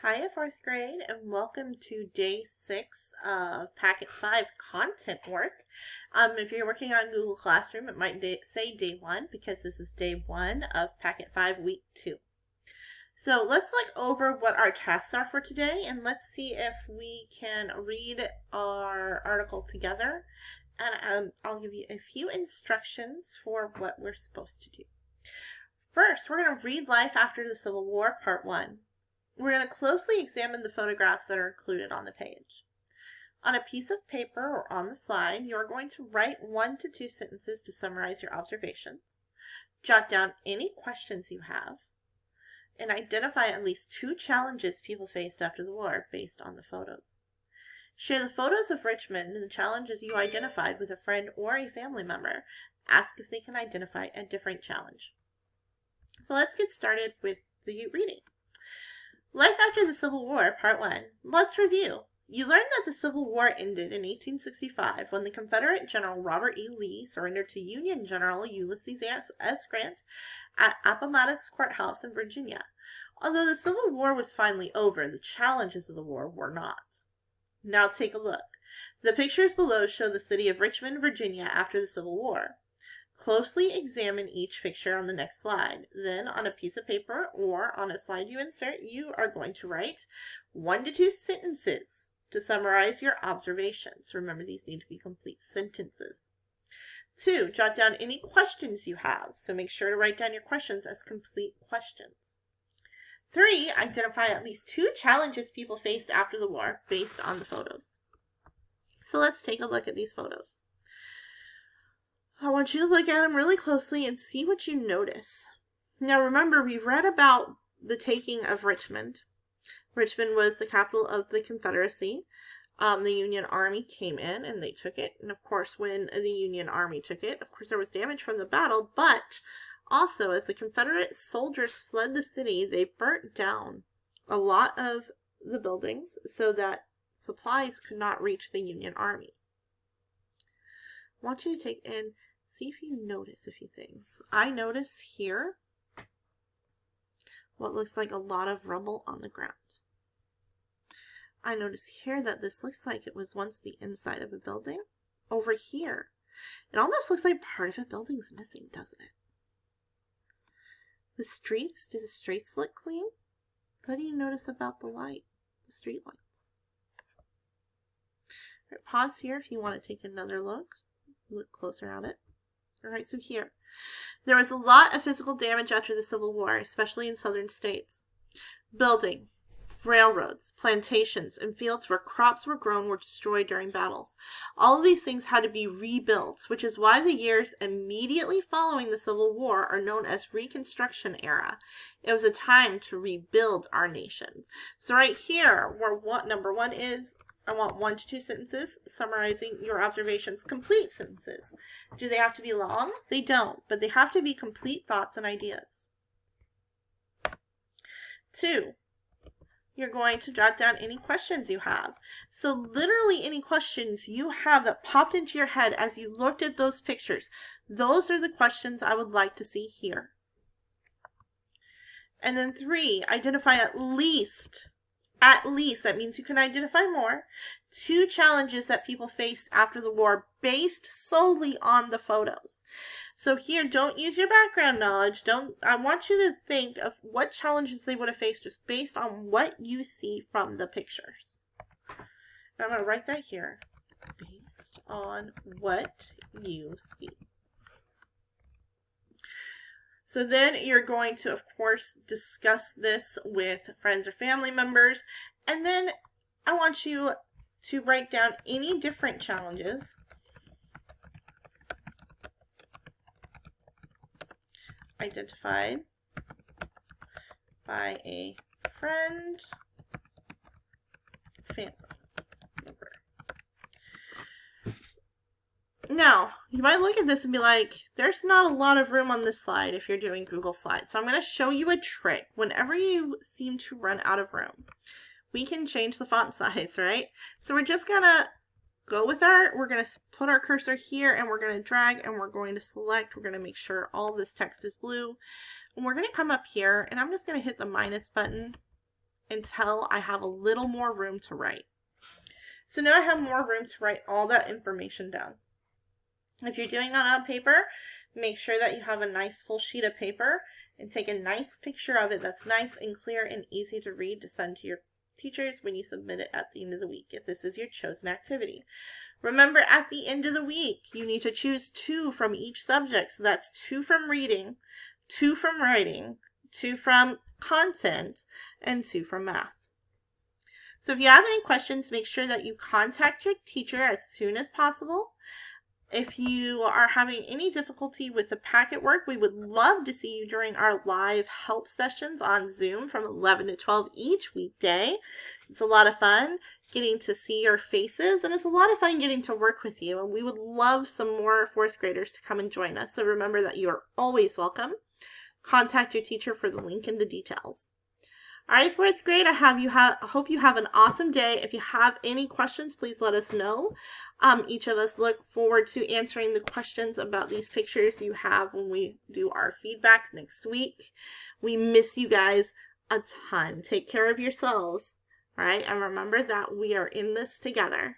Hi, fourth grade, and welcome to day 6 of Packet 5 content work. If you're working on Google Classroom, it might say day 1 because this is day 1 of Packet 5 week 2. So let's look over what our tasks are for today, and let's see if we can read our article together. And I'll give you a few instructions for what we're supposed to do. First, we're going to read Life After the Civil War, Part 1. We're going to closely examine the photographs that are included on the page. On a piece of paper or on the slide, you are going to write 1 to 2 sentences to summarize your observations. Jot down any questions you have, and identify at least 2 challenges people faced after the war based on the photos. Share the photos of Richmond and the challenges you identified with a friend or a family member. Ask if they can identify a different challenge. So let's get started with the reading. Life After the Civil War, Part 1. Let's review. You learned that the Civil War ended in 1865 when the Confederate General Robert E. Lee surrendered to Union General Ulysses S. Grant at Appomattox Courthouse in Virginia. Although the Civil War was finally over, the challenges of the war were not. Now take a look. The pictures below show the city of Richmond, Virginia after the Civil War. Closely examine each picture on the next slide. Then, on a piece of paper or on a slide you insert, you are going to write 1 to 2 sentences to summarize your observations. Remember, these need to be complete sentences. 2, jot down any questions you have. So make sure to write down your questions as complete questions. 3, identify at least 2 challenges people faced after the war based on the photos. So let's take a look at these photos. I want you to look at them really closely and see what you notice. Now remember, we read about the taking of Richmond. Richmond was the capital of the Confederacy. The Union Army came in and they took it. And of course, when the Union Army took it, of course there was damage from the battle, but also as the Confederate soldiers fled the city, they burnt down a lot of the buildings so that supplies could not reach the Union Army. I want you to take in, see if you notice a few things. I notice here what looks like a lot of rubble on the ground. I notice here that this looks like it was once the inside of a building. Over here, it almost looks like part of a building's missing, doesn't it? The streets, do the streets look clean? What do you notice about the light, the street lights? All right, pause here if you want to take another look closer at it. All right, so here, there was a lot of physical damage after the Civil War, especially in southern states. Building, railroads, plantations, and fields where crops were grown were destroyed during battles. All of these things had to be rebuilt, which is why the years immediately following the Civil War are known as Reconstruction era. It was a time to rebuild our nation. So right here, where number 1 is, I want 1 to 2 sentences summarizing your observations. Complete sentences. Do they have to be long? They don't, but they have to be complete thoughts and ideas. 2, you're going to jot down any questions you have. So literally any questions you have that popped into your head as you looked at those pictures. Those are the questions I would like to see here. And then 3, identify at least, that means you can identify more, 2 challenges that people faced after the war based solely on the photos. So here, don't use your background knowledge. I want you to think of what challenges they would have faced just based on what you see from the pictures. And I'm going to write that here. Based on what you see. So then you're going to, of course, discuss this with friends or family members. And then I want you to write down any different challenges identified by a friend, family member. Now, you might look at this and be like, there's not a lot of room on this slide if you're doing Google Slides. So I'm going to show you a trick. Whenever you seem to run out of room, we can change the font size, right? So we're just going to go with we're going to put our cursor here and we're going to drag and we're going to select. We're going to make sure all this text is blue. And we're going to come up here and I'm just going to hit the minus button until I have a little more room to write. So now I have more room to write all that information down. If you're doing it on paper, make sure that you have a nice full sheet of paper and take a nice picture of it that's nice and clear and easy to read to send to your teachers when you submit it at the end of the week, if this is your chosen activity. Remember, at the end of the week, you need to choose 2 from each subject. So that's 2 from reading, 2 from writing, 2 from content, and 2 from math. So if you have any questions, make sure that you contact your teacher as soon as possible. If you are having any difficulty with the packet work, we would love to see you during our live help sessions on Zoom from 11 to 12 each weekday. It's a lot of fun getting to see your faces, and it's a lot of fun getting to work with you. And we would love some more 4th graders to come and join us. So remember that you are always welcome. Contact your teacher for the link and the details. All right, 4th grade, I hope you have an awesome day. If you have any questions, please let us know. Each of us look forward to answering the questions about these pictures you have when we do our feedback next week. We miss you guys a ton. Take care of yourselves, all right? And remember that we are in this together.